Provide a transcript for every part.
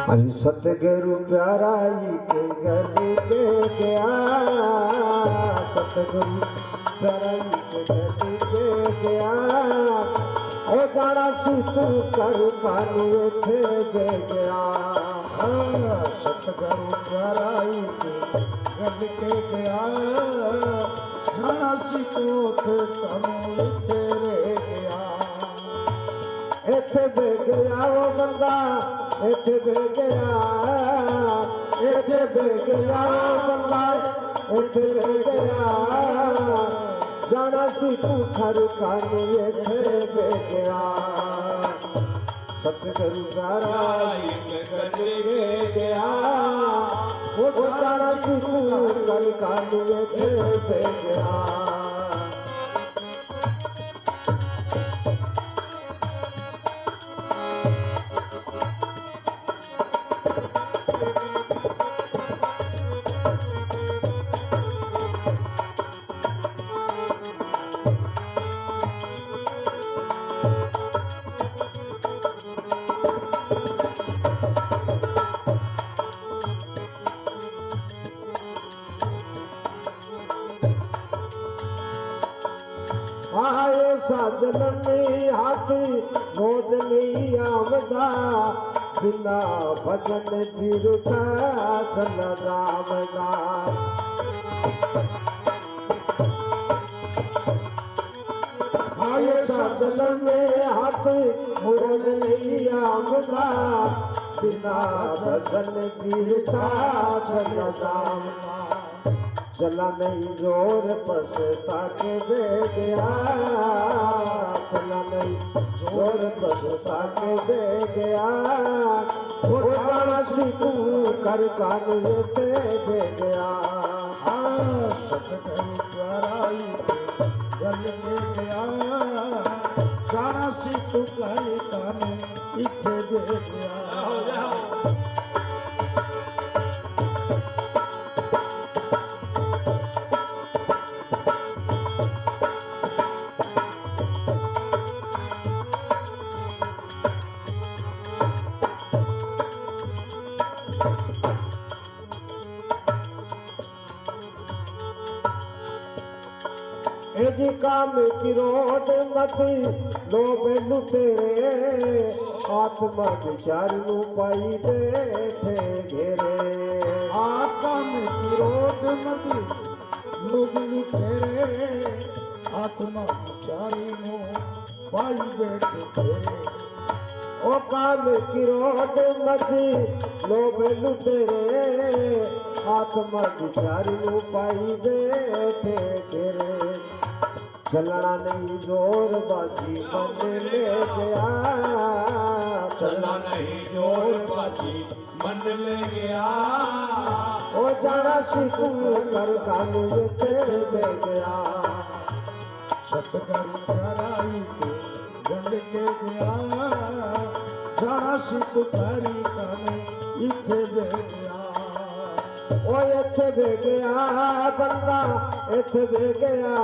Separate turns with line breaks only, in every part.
अरे सतगुरु प्यारा जी के गले के गया, सतगुरु प्यारा जी के गले के गया। ओ जाना सी तू कर कानू थे दे गया। सतगुरु प्यारा जी के गले के गया, जाना सी तू थे कानू थे रह गया। इथे बह गया वो बंदा, इथे बह गया, इथे बह गया वो बंदा, इथे बह गया। जाना सी तू खर कानू इथे बह गया। सतगुरु प्यारा गले गया, वो जाना सी तू खर कानू इथे बह गया। आए साजन में हाथी रोज नहीं आमदा, बिना भजन बिरुटा चल जामदा। आए साजन में हाथी रोज नहीं आमदा, बिना भजन बिरुटा चल जामदा। चला नहीं जोर पछता के बह गया, चला नहीं जोर पछता के बह गया। वो जाना सी तू कर कानू ते बह गया। सतगुरु प्यारा गल में गया, जाना सी तू कर कानू इथे बह गया। जी काम की रोड मती लोभ लुटेरे, आत्मा विचार नू पाई बैठे घेरे। काम की रोड मती लोभ लुटेरे, आत्मा विचार नू पाई बैठे घेरे। ओ काम की रोड मती लोभ लुटेरे, आत्मा विचार नू पाई बैठे घेरे। चलना नहीं जोर बाजी मन ले गया, चलना नहीं जोर बाजी मन ले गया। ओ जाना सी तू कर कानू तेरे दे गया। सतगुरु प्यारा गल के गया, जाना सी तू कर कानू इथे दे गया। ओ इथे बह गया बंदा, इथे बह गया।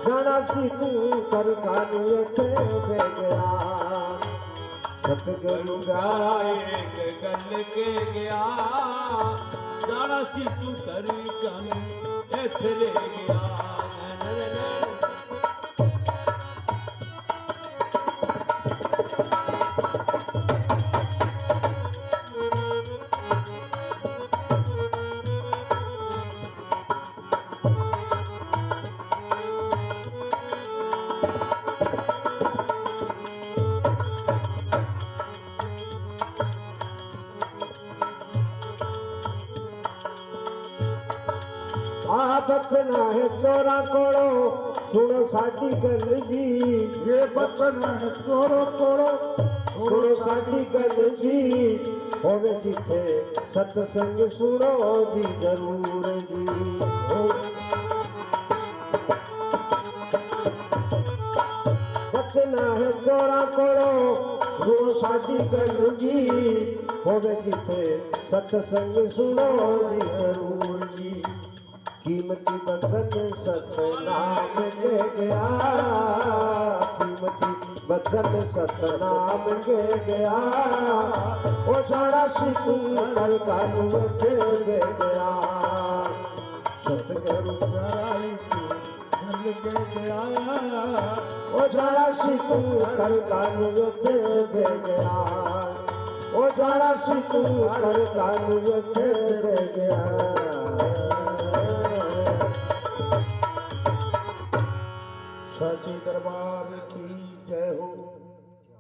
जाना सी तू कर कानू इथे बह गया। सतगुरु प्यारा
गल के गया, जाना सी तू कर कानू इथे ले गया।
बचना है चोरा कोड़ो, सुनो साडी गल जी। ये बचना है चोरो कोड़ो, सुनो साडी गल जी। होवे जिथे सत्संग सुनो जी जरूर जी। बचना है चोरा कोड़ो, सुनो साडी गल जी। होवे जिथे सत्संग सुनो जी जरूर जी। कीमती बचन सतनाम ले गया, कीमती बचन सतनाम ले गया। ओ ਸੀ ਤੂੰ ਕਰ ਕਾਨੂੰ ਉੱਥੇ ਦੇ ਗਿਆ ਸਤਿਗੁਰੂ ਕਰਾਈ ਤੂੰ ਭੁੱਲ ਕੇ ਗਿਆ ਉਹ ਜਾਣਾ ਸੀ ਤੂੰ ਕਰ ਕਾਨੂੰ ਉੱਥੇ ਦੇ ਗਿਆ ਉਹ ਜਾਣਾ ਸੀ ਤੂੰ ਕਰ ਕਾਨੂੰ ਉੱਥੇ ਦੇ ਗਿਆ ਸੱਚੇ ਦਰਬਾਰ